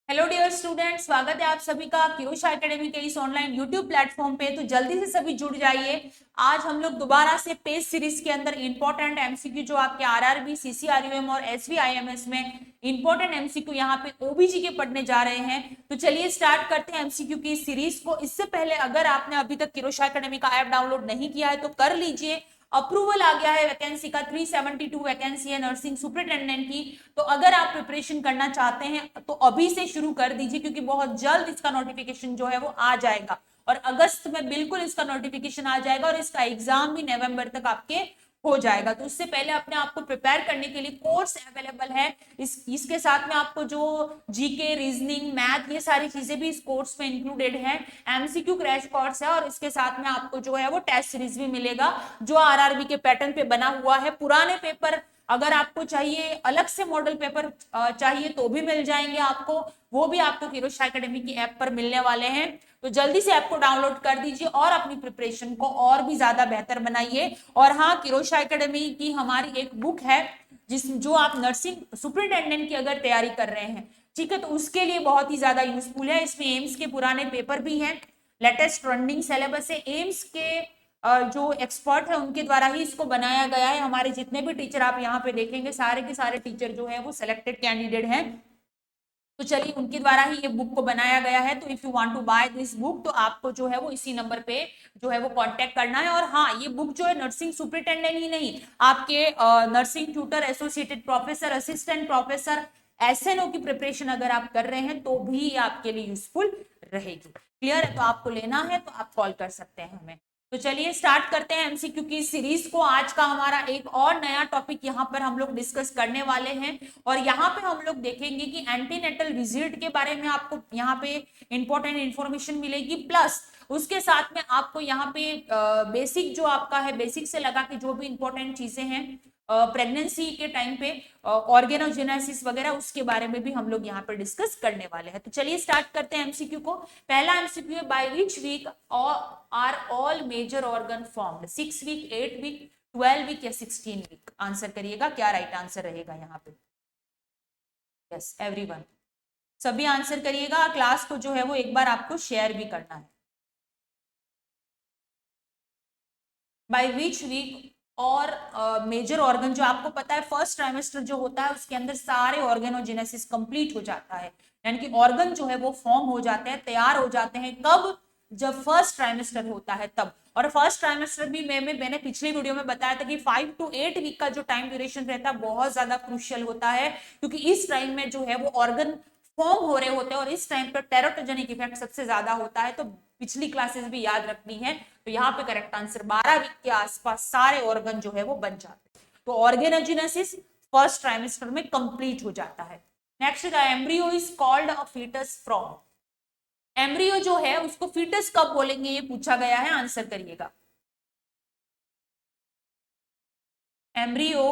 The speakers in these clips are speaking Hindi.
हेलो डियर स्टूडेंट, स्वागत है आप सभी का किरोशा एकेडमी के इस ऑनलाइन यूट्यूब प्लेटफॉर्म पे। तो जल्दी से सभी जुड़ जाइए। आज हम लोग दोबारा से पेज सीरीज के अंदर इंपॉर्टेंट एमसीक्यू जो आपके आरआरबी, सीसीआरयूएम और एसवीआईएमएस में इंपॉर्टेंट एमसीक्यू यहाँ पे ओबीजी के पढ़ने जा रहे हैं। तो चलिए स्टार्ट करते हैं एमसीक्यू की इस सीरीज को। इससे पहले अगर आपने अभी तक किरोशा एकेडमी का ऐप डाउनलोड नहीं किया है तो कर लीजिए। अप्रूवल आ गया है वैकेंसी का, 372 वैकेंसी है नर्सिंग सुपरिटेंडेंट की। तो अगर आप प्रिपरेशन करना चाहते हैं तो अभी से शुरू कर दीजिए, क्योंकि बहुत जल्द इसका नोटिफिकेशन जो है वो आ जाएगा और अगस्त में बिल्कुल इसका नोटिफिकेशन आ जाएगा और इसका एग्जाम भी नवंबर तक आपके हो जाएगा। तो उससे पहले अपने आप को प्रिपेयर करने के लिए कोर्स अवेलेबल है। इसके साथ में आपको जो जीके, रीजनिंग, मैथ, ये सारी चीजें भी इस कोर्स में इंक्लूडेड है। एमसीक्यू क्रैश कोर्स है और इसके साथ में आपको जो है वो टेस्ट सीरीज भी मिलेगा जो आरआरबी के पैटर्न पे बना हुआ है। पुराने पेपर अगर आपको चाहिए, अलग से मॉडल पेपर चाहिए तो भी मिल जाएंगे आपको, वो भी आपको किरोशा एकेडमी की ऐप पर मिलने वाले हैं। तो जल्दी से ऐप को डाउनलोड कर दीजिए और अपनी प्रिपरेशन को और भी ज्यादा बेहतर बनाइए। और हाँ, किरोशा एकेडमी की हमारी एक बुक है जो आप नर्सिंग सुपरिटेंडेंट की अगर तैयारी कर रहे हैं, ठीक है, तो उसके लिए बहुत ही ज्यादा यूजफुल है। इसमें एम्स के पुराने पेपर भी हैं, लेटेस्ट रनिंग सिलेबस है। एम्स के जो एक्सपर्ट है उनके द्वारा ही इसको बनाया गया है। हमारे जितने भी टीचर आप यहाँ पे देखेंगे, सारे के सारे टीचर जो है वो सिलेक्टेड कैंडिडेट हैं। तो चलिए, उनके द्वारा ही ये बुक को बनाया गया है। तो if you want to buy this book तो आपको जो है वो इसी नंबर पे जो है वो कांटेक्ट करना है। और हाँ, ये बुक जो है नर्सिंग सुपरिटेंडेंट ही नहीं, आपके nursing tutor, associated professor, assistant professor, SNO की प्रिपरेशन अगर आप कर रहे हैं तो भी ये आपके लिए यूजफुल रहेगी। क्लियर है? तो आपको लेना है तो आप कॉल कर सकते हैं हमें। तो चलिए स्टार्ट करते हैं एमसीक्यू की सीरीज को। आज का हमारा एक और नया टॉपिक यहाँ पर हम लोग डिस्कस करने वाले हैं और यहाँ पे हम लोग देखेंगे कि एंटीनेटल विजिट के बारे में आपको यहाँ पे इंपॉर्टेंट इंफॉर्मेशन मिलेगी। प्लस उसके साथ में आपको यहाँ पे बेसिक जो आपका है, बेसिक से लगा के जो भी इंपॉर्टेंट चीजें हैं प्रेगनेंसी के टाइम पे, ऑर्गेनोजेनेसिस वगैरह, उसके बारे में भी हम लोग यहाँ पर डिस्कस करने वाले हैं। तो चलिए स्टार्ट करते हैं एमसीक्यू को। पहला एमसीक्यू है, by which week are all major organ formed? 6 week, 8 week, 12 week या 16 वीक? आंसर करिएगा, क्या राइट आंसर रहेगा यहाँ पे? यस एवरीवन, सभी आंसर करिएगा। क्लास को जो है वो एक बार आपको शेयर भी करना है। बाय विच वीक और मेजर ऑर्गन, जो आपको पता है फर्स्ट ट्राइमेस्टर जो होता है उसके अंदर सारे ऑर्गेनोजेनेसिस कंप्लीट हो जाता है, यानी कि ऑर्गन जो है वो फॉर्म हो जाते हैं, तैयार हो जाते हैं। कब? जब फर्स्ट ट्राइमेस्टर होता है तब। और फर्स्ट ट्राइमेस्टर भी मैंने पिछली वीडियो में बताया था कि 5 to 8 वीक का जो टाइम ड्यूरेशन रहता है बहुत ज्यादा क्रूशियल होता है, क्योंकि इस टाइम में जो है वो ऑर्गन फॉर्म हो रहे होते हैं और इस टाइम पर टेरोटोजेनिक इफेक्ट सबसे ज्यादा होता है। तो पिछली क्लासेस भी याद रखनी है। तो यहाँ पे करेक्ट आंसर 12 वीक के आसपास सारे ऑर्गन जो है वो बन जाते हैं। तो ऑर्गेनोजेनेसिस फर्स्ट ट्राइमेस्टर में कंप्लीट हो जाता है। Next, embryo is called a fetus from? Embryo जो है उसको फीटस कब बोलेंगे, ये पूछा गया है, आंसर करिएगा। एम्ब्रियो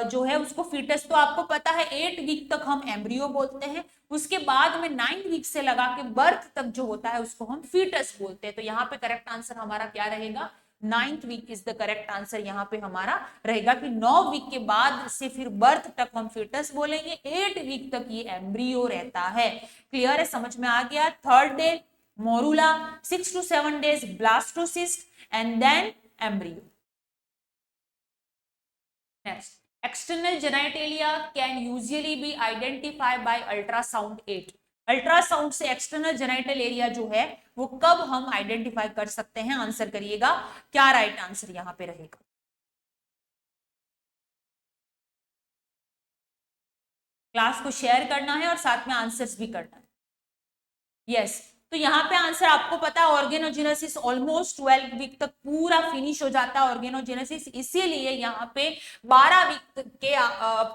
जो है उसको फीटस तो आपको पता है 8 वीक तक हम एम्ब्रियो बोलते हैं, उसके बाद में 9 वीक से लगा के बर्थ तक जो होता है उसको हम फीटस बोलते हैं। तो यहाँ पे करेक्ट आंसर हमारा क्या रहेगा? 9th week is the correct answer. यहाँ पे हमारा रहेगा कि 9 वीक के बाद से फिर बर्थ तक हम फीटस बोलेंगे, 8 वीक तक ये एम्ब्रियो रहता है। क्लियर है? समझ में आ गया? Third day morula, 6 to 7 days blastocyst and then embryo. Next, external genitalia can usually be identified by ultrasound 8. Ultrasound से एक्सटर्नल जेनाइटल एरिया जो है वो कब हम आइडेंटिफाई कर सकते हैं? आंसर करिएगा, क्या राइट आंसर यहाँ पे रहेगा? क्लास को शेयर करना है और साथ में आंसर्स भी करना है। यस, तो यहाँ पे आंसर आपको पता है, ऑर्गेनोजेनेसिस ऑलमोस्ट 12 वीक तक पूरा फिनिश हो जाता है ऑर्गेनोजेनेसिस। इसीलिए यहाँ पे 12 वीक के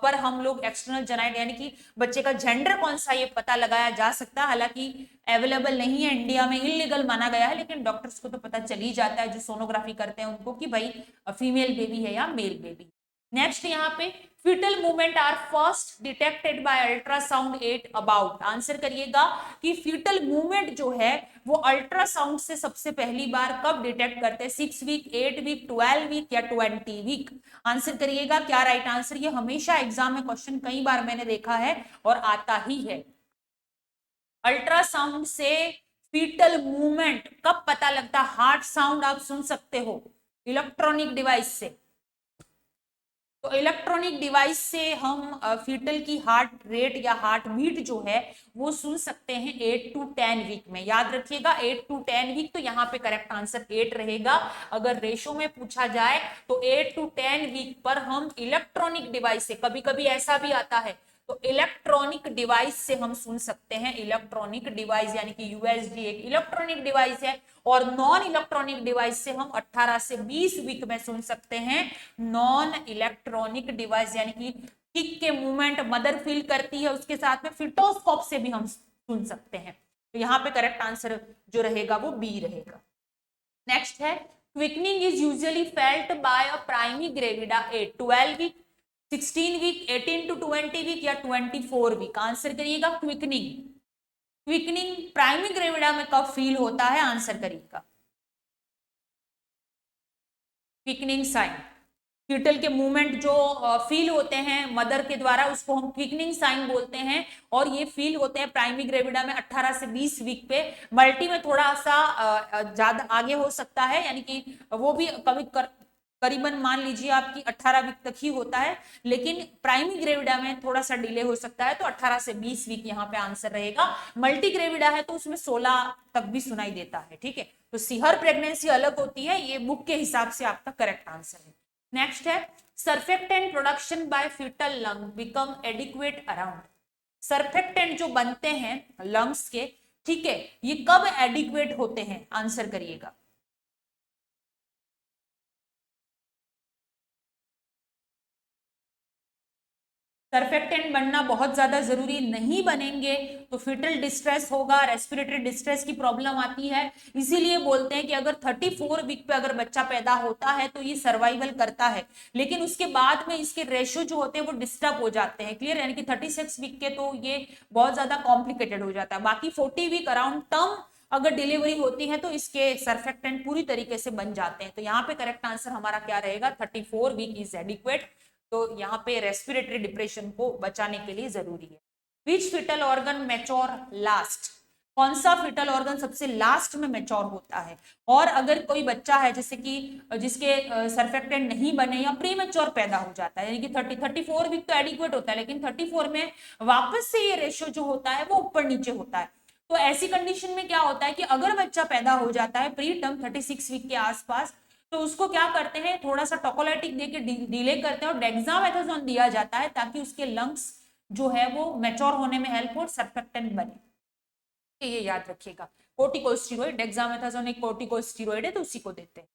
पर हम लोग एक्सटर्नल जेनाइट यानी कि बच्चे का जेंडर कौन सा ये पता लगाया जा सकता है। हालांकि अवेलेबल नहीं है इंडिया में, इलीगल माना गया है, लेकिन डॉक्टर्स को तो पता चल ही जाता है जो सोनोग्राफी करते हैं उनको कि भाई फीमेल बेबी है या मेल बेबी। नेक्स्ट, यहाँ पे fetal movement are first detected by ultrasound 8 about? Answer करिएगा कि फीटल मूवमेंट जो है वो अल्ट्रासाउंड से सबसे पहली बार कब डिटेक्ट करते हैं? 6 वीक, 8 वीक, 12 वीक या 20 वीक? आंसर करिएगा, क्या राइट आंसर? ये हमेशा एग्जाम में क्वेश्चन कई बार मैंने देखा है और आता ही है। अल्ट्रासाउंड से फीटल मूवमेंट कब पता लगता है? हार्ट साउंड आप सुन सकते हो इलेक्ट्रॉनिक डिवाइस से। तो इलेक्ट्रॉनिक डिवाइस से हम फीटल की हार्ट रेट या हार्ट बीट जो है वो सुन सकते हैं 8 to 10 वीक में। याद रखिएगा 8 to 10 वीक, तो यहाँ पे करेक्ट आंसर 8 रहेगा। अगर रेशो में पूछा जाए तो 8 to 10 वीक पर हम इलेक्ट्रॉनिक डिवाइस से, कभी कभी ऐसा भी आता है तो इलेक्ट्रॉनिक डिवाइस से हम सुन सकते हैं। इलेक्ट्रॉनिक डिवाइस यानी कि यूएसडी एक इलेक्ट्रॉनिक डिवाइस है, और नॉन इलेक्ट्रॉनिक डिवाइस से हम 18 से 20 वीक में सुन सकते हैं। नॉन इलेक्ट्रॉनिक डिवाइस यानी कि किक के मूवमेंट मदर फील करती है, उसके साथ में फिटोस्कोप से भी हम सुन सकते हैं। तो यहाँ पे करेक्ट आंसर जो रहेगा वो बी रहेगा। नेक्स्ट है quickening is usually felt by a primi gravida at 12 week, 16 week, 18 to 20 week या 24 वीक। आंसर करिएगा क्विकनिंग। क्विकनिंग प्राइमरी ग्रेविडा में कब फील होता है? आंसर करिएगा। क्विकनिंग साइन, फीटल के मूवमेंट जो फील होते हैं मदर के द्वारा उसको हम क्विकनिंग साइन बोलते हैं, और ये फील होते हैं प्राइमरी ग्रेविडा में 18 से 20 वीक पे। मल्टी में थोड़ा सा ज्यादा आगे हो सकता है, यानी कि वो भी कभी करीबन मान लीजिए आपकी 18 वीक तक ही होता है, लेकिन प्राइमरी ग्रेविडा में थोड़ा सा डिले हो सकता है, तो 18 से 20 वीक यहाँ पे आंसर रहेगा। मल्टी ग्रेविडा है तो उसमें 16 तक भी सुनाई देता है। ठीक है, तो हर प्रेगनेंसी अलग होती है, ये बुक के हिसाब से आपका करेक्ट आंसर है। नेक्स्ट है surfactant production by fetal lung become adequate around. Surfactant जो बनते हैं लंग्स के, ठीक है, ये कब एडिक्वेट होते हैं? आंसर करिएगा। सर्फेक्टेंट बनना बहुत ज्यादा जरूरी, नहीं बनेंगे तो फिटल डिस्ट्रेस होगा, रेस्पिरेटरी डिस्ट्रेस की प्रॉब्लम आती है। इसीलिए बोलते हैं कि अगर 34 वीक पे अगर बच्चा पैदा होता है तो ये सर्वाइवल करता है, लेकिन उसके बाद में इसके रेशो जो होते हैं वो डिस्टर्ब हो जाते हैं। क्लियर, यानी कि 36 वीक के तो ये बहुत ज्यादा कॉम्प्लिकेटेड हो जाता है। बाकी 40 वीक अराउंड टर्म अगर डिलीवरी होती है तो इसके सर्फेक्टेंट पूरी तरीके से बन जाते हैं। तो यहाँ पे करेक्ट आंसर हमारा क्या रहेगा? 34 वीक इज एडिक्वेट। तो यहाँ पे रेस्पिरेटरी डिप्रेशन को बचाने के लिए जरूरी है। विच फिटल ऑर्गन मैच्योर लास्ट? कौन सा फिटल ऑर्गन सबसे लास्ट में मैच्योर होता है? और अगर कोई बच्चा है जैसे कि जिसके सर्फेक्टेंट नहीं बने या प्री मैच्योर पैदा हो जाता है, यानी कि 34 वीक तो एडिक्वेट होता है, लेकिन 34 में वापस से ये रेशियो जो होता है वो ऊपर नीचे होता है। तो ऐसी कंडीशन में क्या होता है कि अगर बच्चा पैदा हो जाता है प्री टर्म 36 वीक के आसपास, तो उसको क्या करते हैं, थोड़ा सा टोकोलाइटिक देके डिले करते हैं और डेक्सामेथासोन दिया जाता है ताकि उसके लंग्स जो है वो मैच्योर होने में हेल्प हो, सर्फेक्टेंट बने। ये याद रखिएगा। कोर्टिकोस्टेरॉइड, डेक्सामेथासोन एक कोर्टिकोस्टेरॉइड है तो उसी को देते हैं।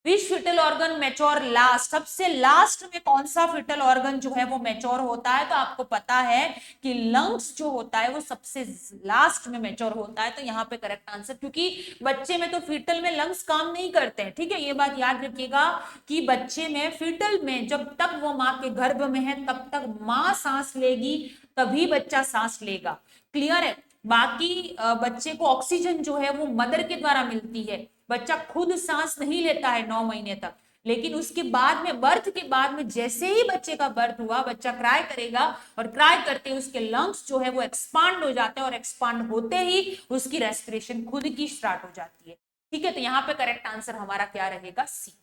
विच फिटल ऑर्गन मैच्योर लास्ट? सबसे लास्ट में कौन सा फिटल ऑर्गन जो है वो मैच्योर होता है? तो आपको पता है कि लंग्स जो होता है वो सबसे लास्ट में मैच्योर होता है। तो यहाँ पे करेक्ट आंसर, क्योंकि बच्चे में तो फिटल में लंग्स काम नहीं करते हैं। ठीक है, ये बात याद रखिएगा कि बच्चे में फिटल में जब तक वो माँ के गर्भ में है तब तक माँ सांस लेगी तभी बच्चा सांस लेगा। क्लियर है? बाकी बच्चे को ऑक्सीजन जो है वो मदर के द्वारा मिलती है। बच्चा खुद सांस नहीं लेता है 9 महीने तक, लेकिन उसके बाद में बर्थ के बाद में जैसे ही बच्चे का बर्थ हुआ बच्चा क्राई करेगा, और क्राई करते उसके लंग्स जो है वो एक्सपांड हो जाते हैं, और एक्सपांड होते ही उसकी रेस्पिरेशन खुद की स्टार्ट हो जाती है। ठीक है, तो यहाँ पे करेक्ट आंसर हमारा क्या रहेगा? C.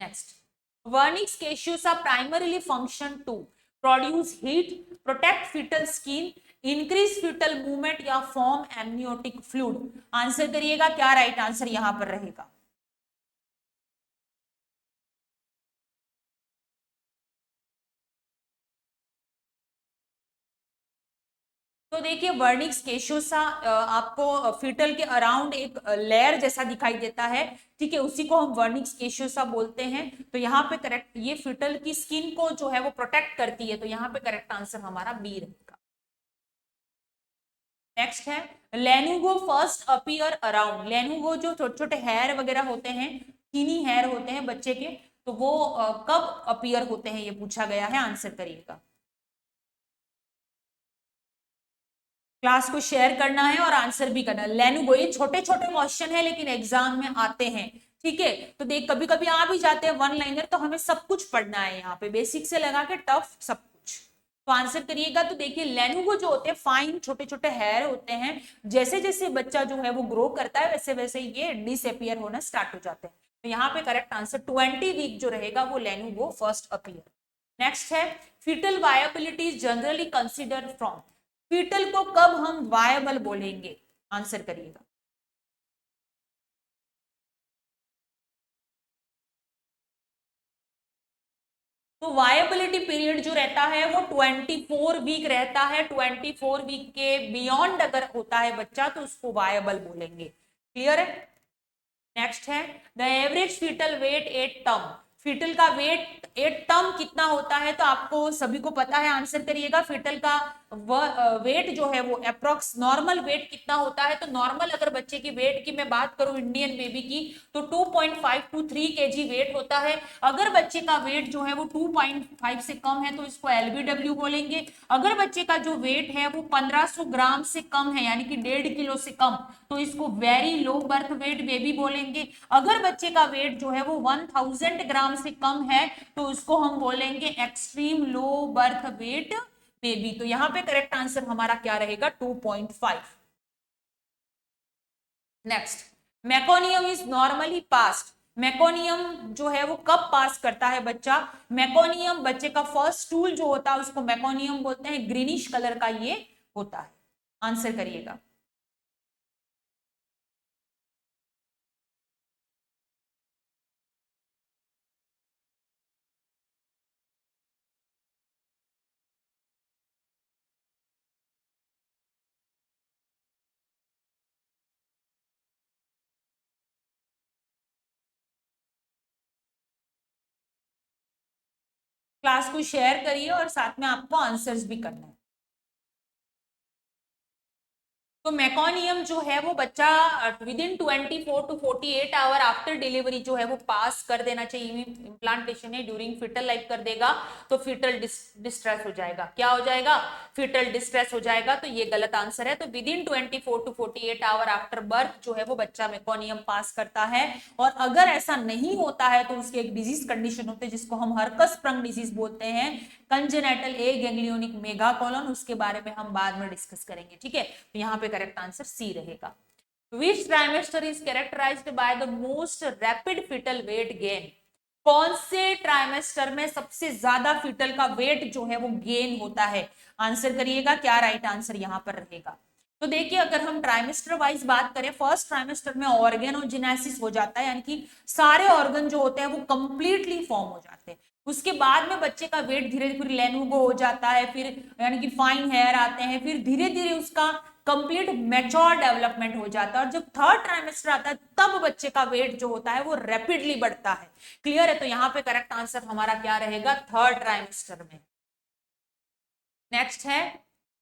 Next, vernix caseosa primarily function to produce heat, protect fetal skin, increase fetal movement या फॉर्म एमनियोटिक फ्लूइड। आंसर करिएगा, क्या राइट आंसर यहां पर रहेगा? तो देखिए वर्निक्स केशियोसा आपको फीटल के अराउंड एक लेयर जैसा दिखाई देता है। ठीक है, उसी को हम वर्निक्स केशियोसा बोलते हैं। तो यहाँ पे करेक्ट, ये फीटल की स्किन को जो है वो प्रोटेक्ट करती है। तो यहाँ पे करेक्ट आंसर हमारा बी रहेगा। नेक्स्ट है लेनुगो फर्स्ट अपीयर अराउंड। लेनुगो जो छोटे छोटे हेयर वगैरह होते हैं, चीनी हेयर होते हैं बच्चे के, तो वो कब अपीयर होते हैं ये पूछा गया है। आंसर करिएगा। क्लास को शेयर करना है और आंसर भी करना है। लेनुगो, ये छोटे छोटे क्वेश्चन है लेकिन एग्जाम में आते हैं। ठीक है, तो देख कभी कभी आ भी जाते हैं वन लाइनर, तो हमें सब कुछ पढ़ना है यहाँ पे, बेसिक से लगा के टफ सब कुछ। तो आंसर करिएगा। तो देखिए लेनुगो जो होते हैं फाइन छोटे छोटे हेयर होते हैं, जैसे जैसे बच्चा जो है वो ग्रो करता है वैसे वैसे ये डिसअपियर होना स्टार्ट हो जाते हैं। तो यहाँ पे करेक्ट आंसर 20 वीक जो रहेगा वो लेनुगो फर्स्ट अपीयर। नेक्स्ट है fetal viability is generally considered from. Fetal को कब हम वायबल बोलेंगे, आंसर करिएगा। तो वायबिलिटी पीरियड जो रहता है वो 24 वीक रहता है। 24 वीक के बियॉन्ड अगर होता है बच्चा तो उसको वायबल बोलेंगे। क्लियर है। नेक्स्ट है the average fetal weight at term. Fetal का वेट एट टर्म कितना होता है, तो आपको सभी को पता है, आंसर करिएगा। फीटल का वेट जो है वो अप्रोक्स नॉर्मल वेट कितना होता है, तो नॉर्मल अगर बच्चे की वेट की मैं बात करूं इंडियन बेबी की तो 2.5 to 3 kg वेट होता है। अगर बच्चे का वेट जो है वो 2.5 से कम है तो इसको एलबीडब्ल्यू बोलेंगे। अगर बच्चे का जो वेट है वो 1500 ग्राम से कम है यानी कि 1.5 किलो से कम तो इसको very low birth weight baby बोलेंगे। अगर बच्चे का वेट जो है वो 1000 ग्राम से कम है तो उसको हम बोलेंगे extreme low birth weight baby. तो यहां पे करेक्ट आंसर हमारा क्या रहेगा 2.5। Next meconium is normally passed. Meconium जो है वो कब पास करता है बच्चा, मेकोनियम बच्चे का फर्स्ट स्टूल जो होता है उसको मेकोनियम बोलते हैं, ग्रीनिश कलर का ये होता है। आंसर करिएगा। क्लास को शेयर करिए और साथ में आपको आंसर्स भी करना है। तो मेकोनियम जो है वो बच्चा with in 24 to 48 hour after delivery जो है वो पास कर देना चाहिए। इम्प्लांटेशन है ड्यूरिंग फीटल लाइफ कर देगा तो फीटल डिस्ट्रेस हो जाएगा। क्या हो जाएगा, फीटल डिस्ट्रेस हो जाएगा। तो ये गलत आंसर है। तो with in 24 to 48 hour after birth जो है वो बच्चा मेकोनियम पास करता है। और अगर ऐसा नहीं होता है तो उसके एक डिजीज कंडीशन होते हैं जिसको हम हरकस स्प्रंग डिजीज बोलते हैं, कंजेनाइटल ए गैंग्लियोनिक मेगाकोलन, उसके बारे में हम बाद में डिस्कस करेंगे। ठीक है, तो यहाँ पे करेक्ट आंसर सी रहेगा। Which trimester is characterized by the most rapid fetal weight gain. कौन से ट्राइमेस्टर में सबसे ज्यादा फीटल का वेट जो है वो गेन होता है, आंसर करिएगा। क्या राइट आंसर यहाँ पर रहेगा। तो देखिए अगर हम ट्राइमेस्टर वाइज बात करें, फर्स्ट ट्राइमेस्टर में ऑर्गेनोजेनेसिस हो जाता है यानी कि सारे ऑर्गन जो होते हैं वो कंप्लीटली फॉर्म हो जाते हैं। उसके बाद में बच्चे का वेट धीरे धीरे लेनुगो हो जाता है, फिर यानी कि फाइन हेयर आते हैं, फिर धीरे धीरे उसका कंप्लीट मैच्योर डेवलपमेंट हो जाता है। और जब थर्ड ट्राइमेस्टर आता है तब बच्चे का वेट जो होता है वो रैपिडली बढ़ता है। क्लियर है। तो यहाँ पे करेक्ट आंसर हमारा क्या रहेगा, थर्ड ट्राइमेस्टर में। नेक्स्ट है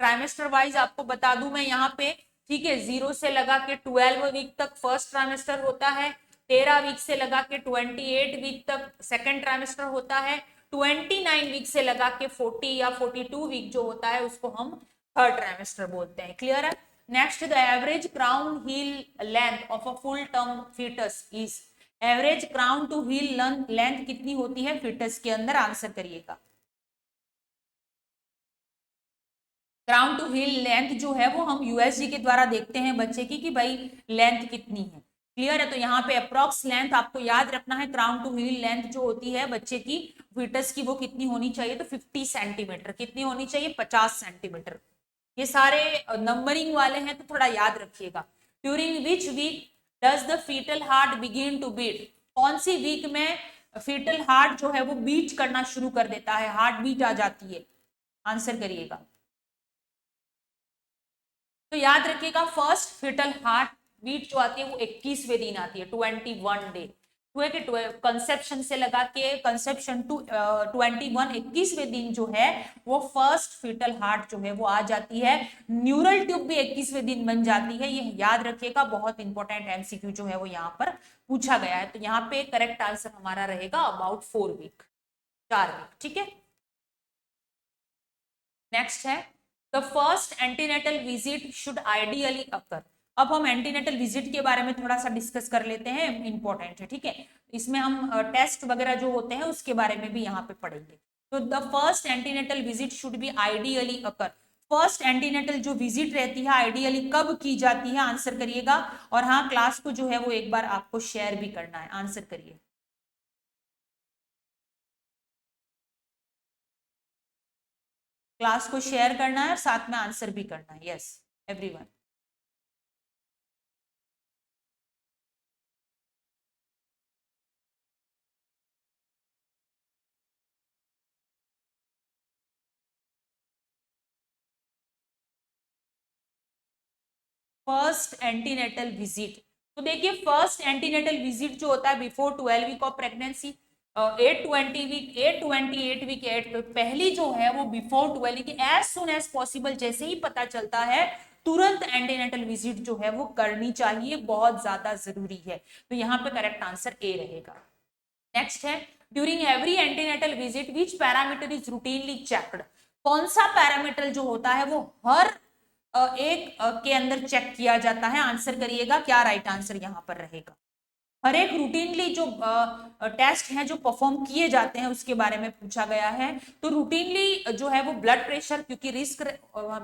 ट्राइमेस्टर वाइज आपको बता दूं मैं यहाँ पे, ठीक है, 0 से लगा के 12 वीक तक फर्स्ट ट्राइमेस्टर होता है, 13 वीक से लगा के 28 वीक तक सेकेंड ट्राइमेस्टर होता है, 29 वीक से लगा के 40 या 42 वीक जो होता है उसको हम थर्ड ट्राइमेस्टर बोलते हैं। क्लियर है। Next the average crown heel length of a full term fetus is. Average crown to heel length कितनी होती है फीटस के अंदर, आंसर करिएगा। क्राउन टू हील लेंथ जो है वो हम यूएसजी के द्वारा देखते हैं बच्चे की कि भाई लेंथ कितनी है। क्लियर है। तो यहाँ पे अप्रोक्स लेंथ आपको याद रखना है, क्राउन टू हील लेंथ जो होती है बच्चे की फीटस की वो कितनी होनी चाहिए, तो 50 सेंटीमीटर। कितनी होनी चाहिए, 50 सेंटीमीटर। ये सारे नंबरिंग वाले हैं तो थोड़ा याद रखिएगा। During which week does the foetal heart begin to beat. कौन सी वीक में फीटल हार्ट जो है वो बीट करना शुरू कर देता है, हार्ट बीट आ जाती है, आंसर करिएगा। तो याद रखिएगा फर्स्ट फीटल हार्ट बीट जो आती है वो 21वें दिन आती है, 21 डे। कंसेप्शन से लगा के कंसेप्शन टू 21वें दिन जो है वो फर्स्ट फीटल हार्ट जो है वो आ जाती है। न्यूरल ट्यूब भी 21वें दिन बन जाती है। ये याद रखिएगा, बहुत इंपॉर्टेंट एमसीक्यू जो है वो यहाँ पर पूछा गया है। तो यहाँ पे करेक्ट आंसर हमारा रहेगा अबाउट 4 वीक, 4 वीक। ठीक है। नेक्स्ट है the first antenatal visit should ideally occur. अब हम एंटीनेटल विजिट के बारे में थोड़ा सा डिस्कस कर लेते हैं, इंपॉर्टेंट है। ठीक है, इसमें हम टेस्ट वगैरह जो होते हैं उसके बारे में भी यहाँ पे पढ़ेंगे। तो the first antenatal visit should be ideally occur. First antenatal जो विजिट रहती है आइडियली कब की जाती है, आंसर करिएगा। और हाँ, क्लास को जो है वो एक बार आपको शेयर भी करना है, आंसर करिए। क्लास को शेयर करना है और साथ में आंसर भी करना है। Yes everyone. First antenatal visit, तो देखिए फर्स्ट एंटीनेटल विजिट जो होता है before 12 week of pregnancy, 820 week, 828 week, 8 पहली जो है वो बिफोर 12 की एज सुन एज पॉसिबल, जैसे ही पता चलता है तुरंत एंटीनेटल विजिट जो है वो करनी चाहिए, बहुत ज्यादा जरूरी है। तो यहाँ पे करेक्ट आंसर ए रहेगा। नेक्स्ट है during every antenatal visit which parameter is routinely checked. कौन सा पैरामीटर जो होता है वो हर एक के अंदर चेक किया जाता है, आंसर करिएगा। क्या राइट आंसर यहाँ पर रहेगा? हर एक रूटीनली जो टेस्ट हैं जो परफॉर्म किए जाते हैं उसके बारे में पूछा गया है। तो रूटीनली जो है वो ब्लड प्रेशर, क्योंकि रिस्क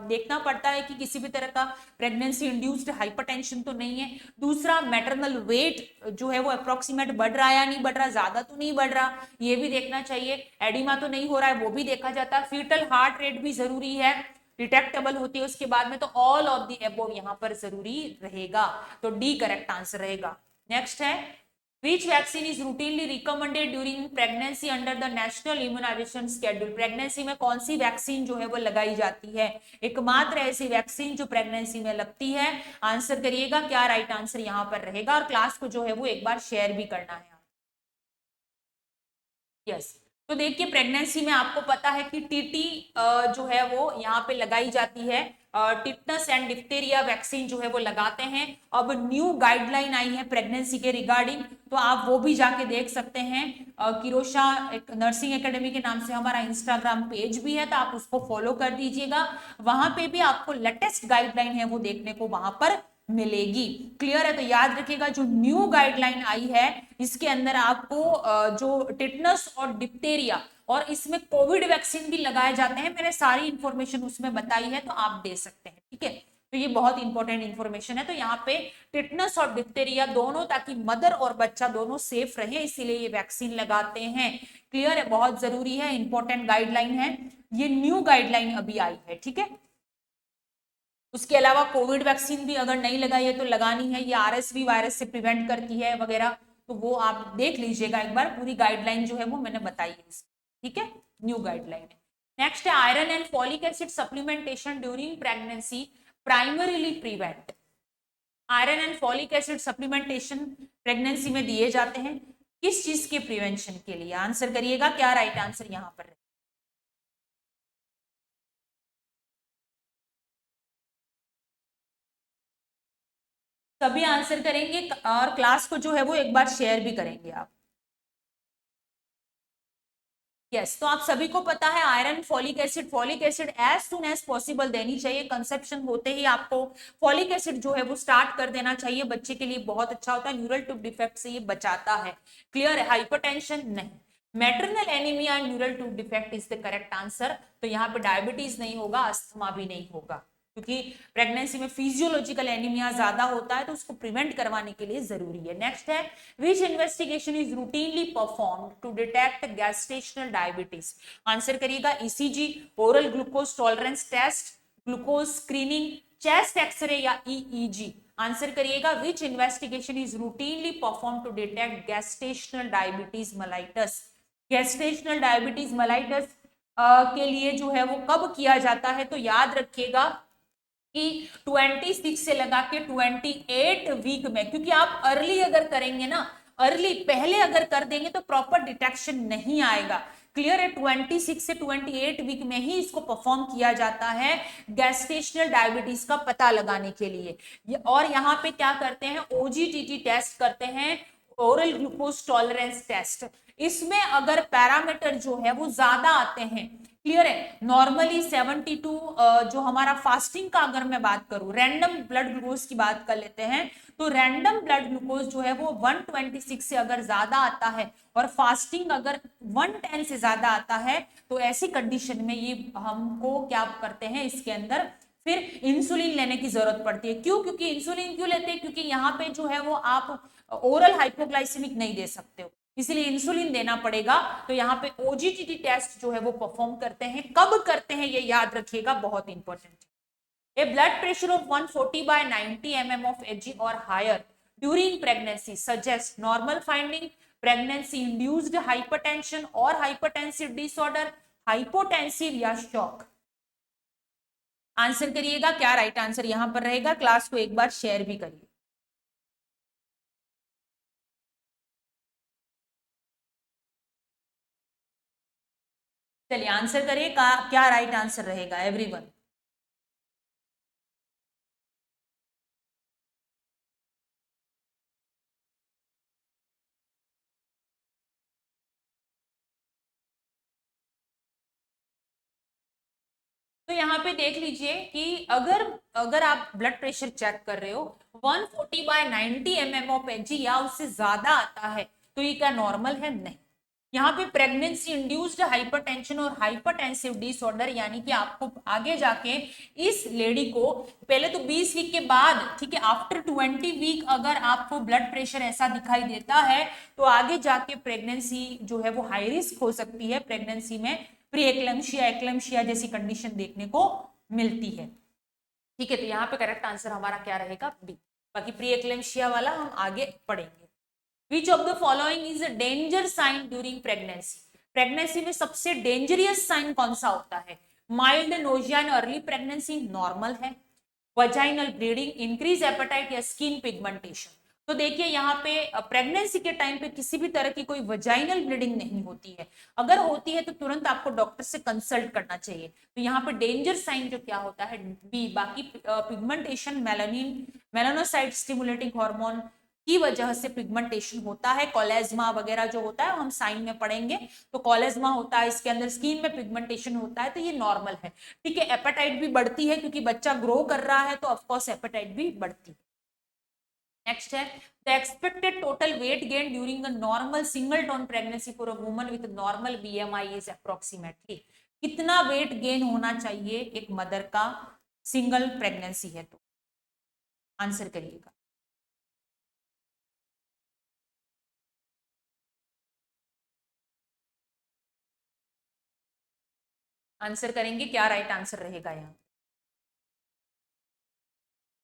देखना पड़ता है कि किसी भी तरह का प्रेगनेंसी इंड्यूस्ड हाइपरटेंशन तो नहीं है। दूसरा, मैटरनल वेट जो है वो अप्रोक्सीमेट बढ़ रहा है या नहीं बढ़ रहा, ज्यादा तो नहीं बढ़ रहा, ये भी देखना चाहिए। एडिमा तो नहीं हो रहा है, वो भी देखा जाता है। फीटल हार्ट रेट भी जरूरी है, डिटेक्टेबल होती है उसके बाद में। तो ऑल ऑफ दी अबव यहाँ पर जरूरी रहेगा, तो डी करेक्ट आंसर रहेगा। नेक्स्ट है which vaccine is routinely recommended during pregnancy under the national immunization schedule। Pregnancy में कौन सी वैक्सीन जो है वो लगाई जाती है? एकमात्र ऐसी वैक्सीन जो प्रेगनेंसी में लगती है, आंसर करिएगा। क्या राइट आंसर यहाँ पर रहेगा? और क्लास को जो है वो एक बार शेयर भी करना है। यस, तो देखिए प्रेगनेंसी में आपको पता है कि टीटी जो है वो यहाँ पे लगाई जाती है। टिटनस एंड डिप्थेरिया वैक्सीन जो है वो लगाते हैं। अब न्यू गाइडलाइन आई है प्रेगनेंसी के रिगार्डिंग, तो आप वो भी जाके देख सकते हैं। किरोशा एक नर्सिंग एकेडमी के नाम से हमारा इंस्टाग्राम पेज भी है, तो आप उसको फॉलो कर दीजिएगा। वहां पे भी आपको लेटेस्ट गाइडलाइन है वो देखने को वहां पर मिलेगी। क्लियर है? तो याद रखिएगा जो न्यू गाइडलाइन आई है इसके अंदर आपको जो टिटनस और डिप्थेरिया और इसमें कोविड वैक्सीन भी लगाए जाते हैं, मैंने सारी इंफॉर्मेशन उसमें बताई है, तो आप दे सकते हैं। ठीक है, तो ये बहुत इंपॉर्टेंट इंफॉर्मेशन है। तो यहाँ पे टिटनस और डिप्थेरिया दोनों, ताकि मदर और बच्चा दोनों सेफ रहे, इसीलिए ये वैक्सीन लगाते हैं। क्लियर है? बहुत जरूरी है, इंपॉर्टेंट गाइडलाइन है, ये न्यू गाइडलाइन अभी आई है। ठीक है, उसके अलावा कोविड वैक्सीन भी अगर नहीं लगाई है तो लगानी है, ये आरएसवी वायरस से प्रिवेंट करती है वगैरह, तो वो आप देख लीजिएगा एक बार, पूरी गाइडलाइन जो है वो मैंने बताई है। ठीक है, न्यू गाइडलाइन है। नेक्स्ट है iron and folic acid supplementation during pregnancy primarily prevent. Iron and folic acid supplementation pregnancy में दिए जाते हैं किस चीज के प्रिवेंशन के लिए? आंसर करिएगा। क्या राइट आंसर यहाँ पर है? सभी आंसर करेंगे और क्लास को जो है वो एक बार शेयर भी करेंगे आप। यस, तो आप सभी को पता है iron folic acid as soon as possible देनी चाहिए। कंसेप्शन होते ही आपको फॉलिक एसिड जो है वो स्टार्ट कर देना चाहिए, बच्चे के लिए बहुत अच्छा होता है, न्यूरल ट्यूब डिफेक्ट से ये बचाता है। क्लियर है? हाइपरटेंशन नहीं। Maternal anaemia and neural tube defect is the correct answer. तो यहाँ पे डायबिटीज नहीं होगा, अस्थमा भी नहीं होगा, क्योंकि प्रेगनेंसी में फिजियोलॉजिकल एनीमिया ज्यादा होता है, तो उसको प्रिवेंट करवाने के लिए जरूरी है। नेक्स्ट है which investigation is routinely performed to detect gestational diabetes. Answer करिएगा। ECG, oral glucose tolerance test, glucose screening, chest x-ray या ईईजी। आंसर करिएगा which investigation is routinely perform to detect gestational diabetes mellitus. Gestational diabetes mellitus के लिए जो है वो कब किया जाता है? तो याद रखिएगा कि 26 से लगा के 28 वीक में, क्योंकि आप अर्ली अगर करेंगे ना, अर्ली पहले अगर कर देंगे तो प्रॉपर डिटेक्शन नहीं आएगा। क्लियर है? 26 से 28 वीक में ही इसको परफॉर्म किया जाता है गैस्ट्रेशनल डायबिटीज का पता लगाने के लिए। और यहाँ पे क्या करते हैं? ओजीटीटी टेस्ट करते हैं, ओरल ग्लूकोज टॉलरेंस टेस्ट। इसमें अगर पैरामीटर जो है वो ज्यादा आते हैं, क्लियर है, नॉर्मली 72 जो हमारा फास्टिंग का अगर मैं बात करूं, रैंडम ब्लड ग्लूकोज की बात कर लेते हैं, तो रैंडम ब्लड ग्लूकोज जो है वो 126 से अगर ज्यादा आता है और फास्टिंग अगर 110 से ज्यादा आता है, तो ऐसी कंडीशन में ये हमको क्या करते हैं, इसके अंदर फिर इंसुलिन लेने की जरूरत पड़ती है। क्यों? क्योंकि इंसुलिन क्यों लेते हैं? क्योंकि यहाँ पे जो है वो आप ओरल हाइपोग्लाइसेमिक नहीं दे सकते हो, इसलिए इंसुलिन देना पड़ेगा। तो यहाँ पे ओजीटीटी टेस्ट जो है वो परफॉर्म करते हैं। कब करते हैं ये याद रखिएगा, बहुत इंपॉर्टेंट है। A blood pressure of 140/90 mm of Hg or higher during pregnancy suggests normal finding, pregnancy induced hypertension or hypertensive disorder, hypotensive या शॉक। आंसर करिएगा क्या राइट आंसर यहां पर रहेगा। क्लास को एक बार शेयर भी करिए। चलिए आंसर करिए क्या राइट आंसर रहेगा एवरीवन। तो यहाँ पे देख लीजिए कि अगर अगर आप ब्लड प्रेशर चेक कर रहे हो 140/90 mm ऑफ Hg या उससे ज्यादा आता है, तो ये क्या नॉर्मल है? नहीं। यहाँ पे प्रेगनेंसी इंड्यूस्ड हाइपरटेंशन और हाइपरटेंसिव डिसऑर्डर, यानी कि आपको आगे जाके इस लेडी को पहले तो 20 वीक के बाद, ठीक है, आफ्टर 20 वीक अगर आपको ब्लड प्रेशर ऐसा दिखाई देता है, तो आगे जाके प्रेगनेंसी जो है वो हाई रिस्क हो सकती है। प्रेगनेंसी में प्री एक्लेम्शिया, एक्लेम्शिया जैसी कंडीशन देखने को मिलती है। ठीक है, तो यहाँ पे करेक्ट आंसर हमारा क्या रहेगा? बी। बाकी प्री एक्लेम्शिया वाला हम आगे पढ़ेंगे। Which of the following is a danger sign during pregnancy? Pregnancy में सबसे डेंजरियस साइन कौन सा होता है? Mild nausea in early pregnancy normal है, वजाइनल ब्लीडिंग, इंक्रीज एपेटाइट या स्किन पिगमेंटेशन। तो देखिए यहाँ पे प्रेगनेंसी के टाइम पे किसी भी तरह की कोई वजाइनल ब्लीडिंग नहीं होती है। अगर होती है तो तुरंत आपको डॉक्टर से कंसल्ट करना चाहिए। तो यहाँ पे डेंजर साइन जो क्या होता है? बी। बाकी pigmentation, melanin, melanocyte stimulating hormone की वजह से पिगमेंटेशन होता है। कोलेज्मा वगैरह जो होता है हम साइन में पढ़ेंगे, तो कोलेज्मा होता है, इसके अंदर स्किन में पिगमेंटेशन होता है, तो ये नॉर्मल है। ठीक है, एपेटाइट भी बढ़ती है क्योंकि बच्चा ग्रो कर रहा है, तो ऑफकोर्स एपेटाइट भी बढ़ती है। नेक्स्ट है the expected total weight gain during a normal single tone pregnancy for a woman with normal BMI is approximately. कितना वेट गेन होना चाहिए एक मदर का सिंगल प्रेगनेंसी है? तो आंसर करिएगा। आंसर करेंगे क्या राइट आंसर रहेगा यहाँ?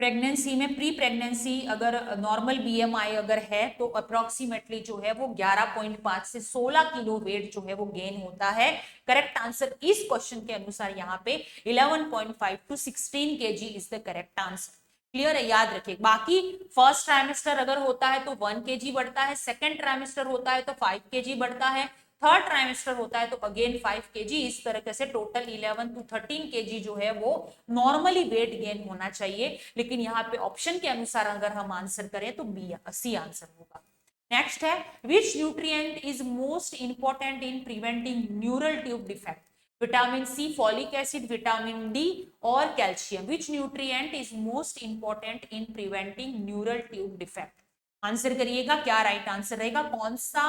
प्रेगनेंसी में, प्री प्रेगनेंसी अगर नॉर्मल बीएमआई अगर है तो अप्रोक्सीमेटली जो है वो 11.5 से 16 किलो वेट जो है वो गेन होता है। करेक्ट आंसर इस क्वेश्चन के अनुसार यहाँ पे 11.5 to 16 KG is the correct answer. Clear है, याद रखिए। बाकी फर्स्ट ट्राइमेस्टर अगर होता है तो 1 केजी बढ़ता है, सेकेंड ट्राइमेस्टर होता है तो 5 केजी बढ़ता है, थर्ड ट्राइमेस्टर होता है तो अगेन 5 केजी। इस तरह से टोटल 11 टू 13 केजी जो है वो नॉर्मली वेट गेन होना चाहिए। लेकिन यहाँ पे ऑप्शन के अनुसार अगर हम आंसर करें तो बी, सी आंसर होगा। नेक्स्ट है which nutrient is most important in preventing neural tube defect? Vitamin C, folic acid, vitamin D और calcium. Which nutrient is most important in preventing neural tube defect? Answer करिएगा क्या राइट आंसर रहेगा। कौन सा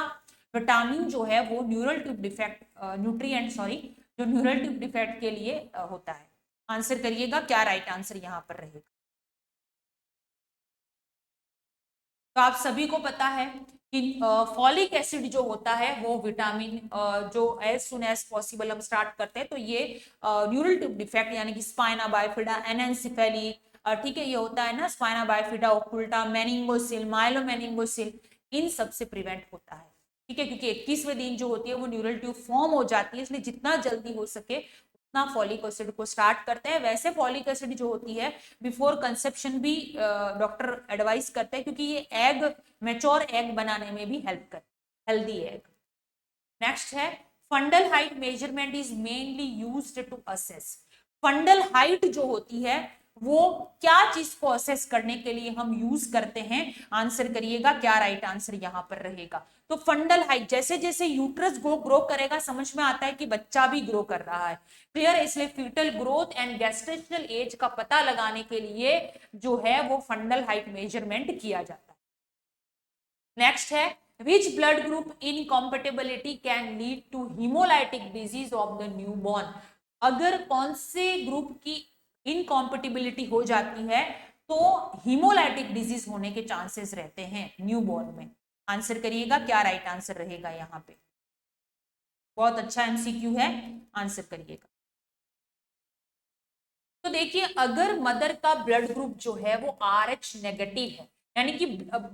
विटामिन जो है वो neural tube defect, nutrient sorry, जो न्यूरल ट्यूब डिफेक्ट के लिए होता है? आंसर करिएगा क्या राइट आंसर यहाँ पर रहेगा। तो आप सभी को पता है कि फॉलिक एसिड जो होता है वो विटामिन जो एज सुन एज पॉसिबल हम स्टार्ट करते हैं, तो ये न्यूरल ट्यूब डिफेक्ट यानी कि स्पाइना बाइफिडा, एनेंसेफेली, ठीक है, ये होता है ना, स्पाइना बाइफिडा, ओकुल्टा, मेनिंगोसिल, माइलोमेनिंगोसिल, इन सब से प्रिवेंट होता है। ठीक है, क्योंकि 21वें दिन जो होती है वो न्यूरल ट्यूब फॉर्म हो जाती है, इसलिए जितना जल्दी हो सके उतना फॉलिक एसिड को स्टार्ट करते हैं। वैसे फॉलिक एसिड जो होती है बिफोर कंसेप्शन भी डॉक्टर एडवाइस करते हैं, क्योंकि ये एग, मेच्योर एग बनाने में भी हेल्प करते हैं, हेल्दी एग। नेक्स्ट है fundal height measurement is mainly used to assess. Fundal height जो होती है वो क्या चीज को असेस करने के लिए हम यूज करते हैं, आंसर करिएगा क्या राइट आंसर यहां पर रहेगा। तो फंडल हाइट, जैसे जैसे यूट्रस ग्रो करेगा समझ में आता है कि बच्चा भी ग्रो कर रहा है, क्लियर है। इसलिए foetal growth and gestational age का पता लगाने के लिए जो है वो फंडल हाइट मेजरमेंट किया जाता है। नेक्स्ट है which blood group incompatibility can lead to hemolytic disease of the newborn। अगर कौन से ग्रुप की इनकॉम्पेटिबिलिटी हो जाती है तो हीमोलाइटिक डिजीज होने के चांसेस रहते हैं न्यूबॉर्न में। आंसर करिएगा क्या राइट आंसर रहेगा यहाँ पे। बहुत अच्छा एमसीक्यू है, आंसर करिएगा। तो देखिए अगर मदर का ब्लड ग्रुप जो है वो RH नेगेटिव है, यानी कि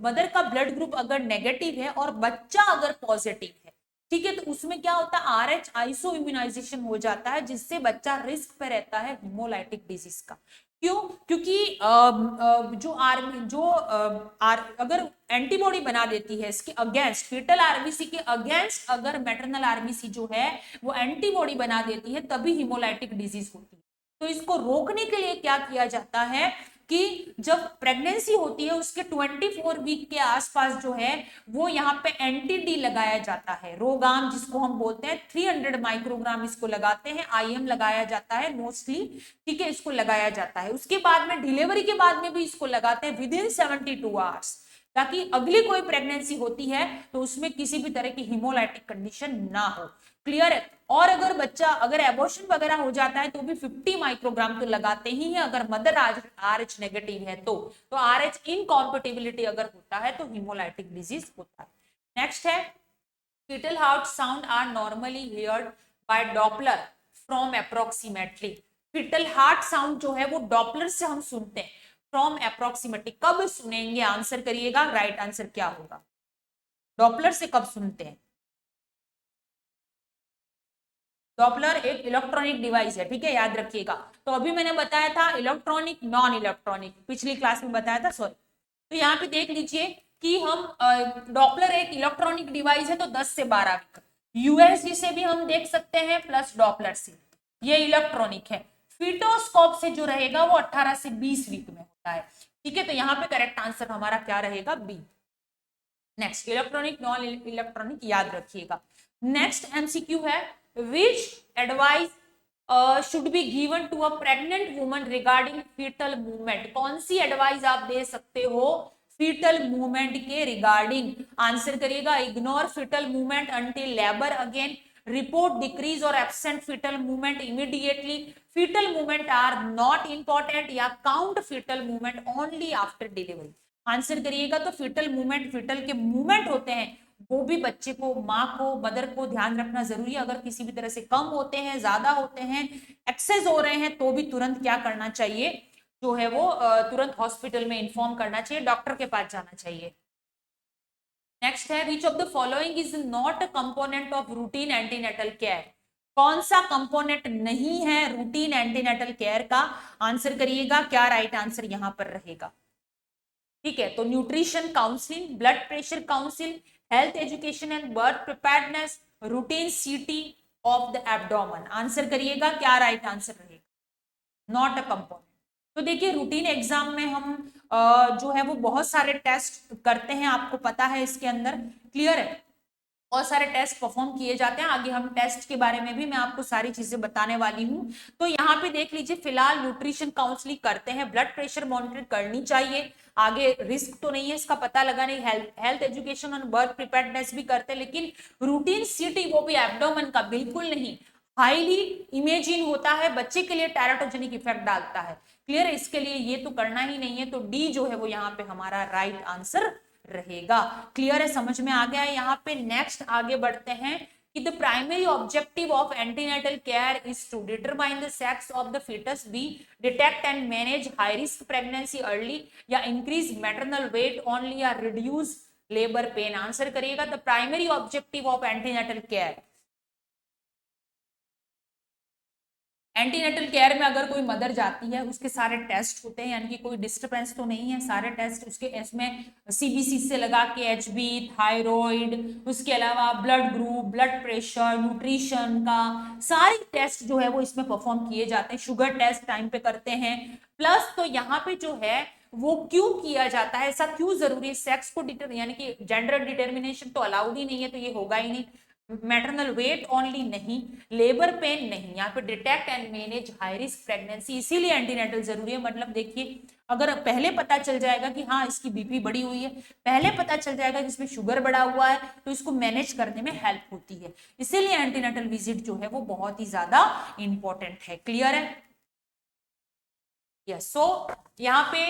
मदर का ब्लड ग्रुप अगर नेगेटिव है और बच्चा अगर पॉजिटिव है, ठीक है, तो उसमें क्या होता है RH आइसो इम्यूनाइजेशन हो जाता है, जिससे बच्चा रिस्क पे रहता है हीमोलाइटिक डिजीज का। क्यों? क्योंकि जो आर्मी जो अगर एंटीबॉडी बना देती है इसके अगेंस्ट, फीटल आरबीसी के अगेंस्ट अगर मैटरनल आरबीसी जो है वो एंटीबॉडी बना देती है, तभी हीमोलाइटिक डिजीज होती है। तो इसको रोकने के लिए क्या किया जाता है कि जब प्रेगनेंसी होती है उसके 24 वीक के आसपास जो है वो यहाँ पे एंटी-डी लगाया जाता है, रोगाम जिसको हम बोलते हैं, 300 माइक्रोग्राम इसको लगाते हैं, IM लगाया जाता है मोस्टली, ठीक है, इसको लगाया जाता है। उसके बाद में डिलीवरी के बाद में भी इसको लगाते हैं विद इन 72 आवर्स, ताकि अगली कोई प्रेगनेंसी होती है तो उसमें किसी भी तरह की हीमोलाइटिक कंडीशन ना हो, क्लियर है। और अगर बच्चा अगर एबॉर्शन वगैरह हो जाता है तो भी 50 माइक्रोग्राम तो लगाते ही है, अगर मदर RH नेगेटिव है तो RH इनकॉम्पेटिबिलिटी अगर होता है तो हीमोलाइटिक डिजीज होता है। नेक्स्ट है fetal heart sound are normally heard by Doppler from approximately। fetal heart sound जो है वो डॉपलर से हम सुनते हैं, फ्रॉम अप्रोक्सीमेटली कब सुनेंगे, आंसर करिएगा राइट आंसर क्या होगा। डॉपलर से कब सुनते हैं? डॉपलर एक इलेक्ट्रॉनिक डिवाइस है, ठीक है, याद रखिएगा। तो अभी मैंने बताया था इलेक्ट्रॉनिक नॉन इलेक्ट्रॉनिक, पिछली क्लास में बताया था, सॉरी। तो यहाँ पे देख लीजिए कि हम डॉपलर एक इलेक्ट्रॉनिक डिवाइस है तो 10 से 12 वीक, यूएसजी से भी हम देख सकते हैं प्लस डॉपलर से, ये इलेक्ट्रॉनिक है। फीटोस्कोप से जो रहेगा वो 18 से 20 वीक में होता है, ठीक है। तो यहाँ पे करेक्ट आंसर हमारा क्या रहेगा, B. Next electronic non electronic याद रखिएगा। नेक्स्ट एमसीक्यू है which advice should be given to a pregnant woman regarding fetal movement। कौन सी एडवाइस आप दे सकते हो फीटल मूवमेंट के रिगार्डिंग, आंसर करिएगा ignore fetal movement until labour again, report decrease और absent fetal movement immediately, fetal movement are not important, या count fetal movement only after delivery. Answer करिएगा तो फीटल मूवमेंट, फीटल के मूवमेंट होते हैं वो भी बच्चे को, माँ को, मदर को ध्यान रखना जरूरी है। अगर किसी भी तरह से कम होते हैं, ज्यादा होते हैं, एक्सेस हो रहे हैं तो भी तुरंत क्या करना चाहिए, जो है वो तुरंत हॉस्पिटल में इन्फॉर्म करना चाहिए, डॉक्टर के पास जाना चाहिए। नेक्स्ट है which of the following is not a component of routine antenatal care. कौन सा कंपोनेंट नहीं है रूटीन एंटीनेटल केयर का, आंसर करिएगा क्या राइट आंसर यहां पर रहेगा। ठीक है, तो nutrition counselling, blood pressure council, health education and birth preparedness, routine सीटी ऑफ द एब्डोमेन, आंसर करिएगा क्या राइट आंसर रहेगा, नॉट अ कंपोनेंट। तो देखिए रूटीन एग्जाम में हम जो है वो बहुत सारे टेस्ट करते हैं, आपको पता है इसके अंदर, क्लियर है, बहुत सारे टेस्ट परफॉर्म किए जाते हैं। आगे हम टेस्ट के बारे में भी मैं आपको सारी चीजें बताने वाली हूं। तो यहाँ पे देख लीजिए फिलहाल न्यूट्रिशन काउंसलिंग करते हैं, ब्लड प्रेशर मॉनिटर करनी चाहिए, आगे रिस्क तो नहीं है इसका पता लगाने, हेल्थ एजुकेशन और बर्थ प्रिपेयर्डनेस भी करते हैं, लेकिन रूटीन सीटी वो भी एब्डोमेन का बिल्कुल नहीं, हाईली इमेजिन होता है, बच्चे के लिए टेराटोजेनिक इफेक्ट डालता है, क्लियर है, इसके लिए ये तो करना ही नहीं है। तो डी जो है वो यहाँ पे हमारा राइट आंसर रहेगा, क्लियर है, समझ में आ गया है। यहाँ पे नेक्स्ट आगे बढ़ते हैं कि the primary objective of antenatal care is to determine the sex of the foetus, B detect and manage high risk pregnancy early, या इंक्रीज मैटरनल वेट ओनली, या रिड्यूस लेबर पेन, आंसर करिएगा the primary objective of antenatal care. Antenatal care में अगर कोई मदर जाती है, उसके सारे टेस्ट होते हैं, यानी कि कोई डिस्टर्बेंस तो नहीं है, सारे टेस्ट उसके इसमें सीबीसी से लगा के एचबी, थायराइड, उसके अलावा blood group, blood pressure, nutrition का सारे टेस्ट जो है वो इसमें परफॉर्म किए जाते हैं, शुगर टेस्ट टाइम पे करते हैं। प्लस तो यहाँ पे जो है वो क्यों किया जाता है, ऐसा क्यों जरूरी है, सेक्स को यानी कि जेंडर डिटर्मिनेशन तो अलाउड ही नहीं है, तो ये होगा ही नहीं। मैटरनल वेट ओनली नहीं, लेबर पेन नहीं, यहाँ पे detect and manage high risk pregnancy, इसीलिए एंटीनेटल जरूरी है। मतलब देखिए, अगर पहले पता चल जाएगा कि हाँ इसकी बीपी बढ़ी हुई है, पहले पता चल जाएगा कि इसमें शुगर बढ़ा हुआ है, तो इसको मैनेज करने में हेल्प होती है। इसीलिए एंटीनेटल विजिट जो है वो बहुत ही ज्यादा इंपॉर्टेंट है। क्लियर है? यस। सो यहाँ पे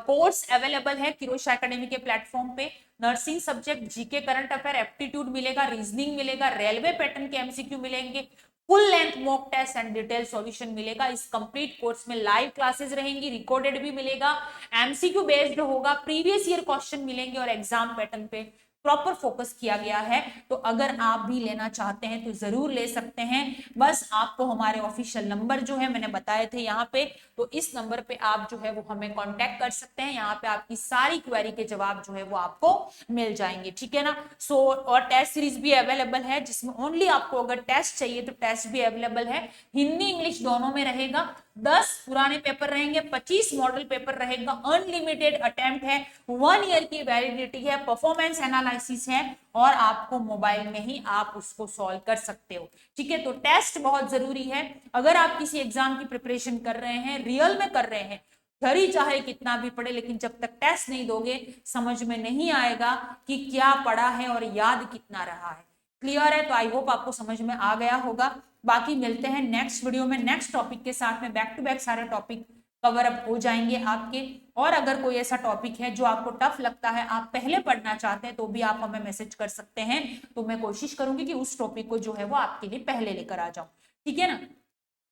कोर्स अवेलेबल है किरोश एकेडमी के प्लेटफॉर्म पे। Nursing subject, GK, current affair, aptitude मिलेगा, रीजनिंग मिलेगा, रेलवे पैटर्न के एमसीक्यू मिलेंगे, full length mock test and detail solution मिलेगा। इस कंप्लीट कोर्स में लाइव क्लासेस रहेंगी, रिकॉर्डेड भी मिलेगा, एमसीक्यू बेस्ड होगा, प्रीवियस ईयर क्वेश्चन मिलेंगे और एग्जाम पैटर्न पे प्रॉपर फोकस किया गया है। तो अगर आप भी लेना चाहते हैं तो जरूर ले सकते हैं। बस आपको हमारे ऑफिशियल नंबर जो है मैंने बताए थे यहाँ पे, तो इस नंबर पे आप जो है वो हमें कांटेक्ट कर सकते हैं। यहाँ पे आपकी सारी क्वेरी के जवाब जो है वो आपको मिल जाएंगे, ठीक है ना। सो और टेस्ट सीरीज भी अवेलेबल है, जिसमें ओनली आपको अगर टेस्ट चाहिए तो टेस्ट भी अवेलेबल है, हिंदी इंग्लिश दोनों में रहेगा। 10 पुराने पेपर रहेंगे, 25 मॉडल पेपर रहेगा, अनलिमिटेड अटेम्प्ट है, 1 ईयर की वैलिडिटी है, परफॉर्मेंस एनालिसिस है, और आपको मोबाइल में ही आप उसको सॉल्व कर सकते हो, ठीक है। तो टेस्ट बहुत जरूरी है। अगर आप किसी एग्जाम की प्रिपरेशन कर रहे हैं, रियल में कर रहे हैं, थ्योरी चाहे कितना भी पढ़े, लेकिन जब तक टेस्ट नहीं दोगे समझ में नहीं आएगा कि क्या पढ़ा है और याद कितना रहा है। क्लियर है? तो आई होप आपको समझ में आ गया होगा। बाकी मिलते हैं नेक्स्ट वीडियो में नेक्स्ट टॉपिक के साथ में, बैक टू बैक सारे टॉपिक कवर अप हो जाएंगे आपके। और अगर कोई ऐसा टॉपिक है जो आपको टफ लगता है, आप पहले पढ़ना चाहते हैं, तो भी आप हमें मैसेज कर सकते हैं, तो मैं कोशिश करूंगी कि उस टॉपिक को जो है वो आपके लिए पहले लेकर आ जाऊं, ठीक है ना।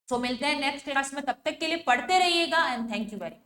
तो मिलते हैं नेक्स्ट क्लास में, तब तक के लिए पढ़ते रहिएगा and thank you very much.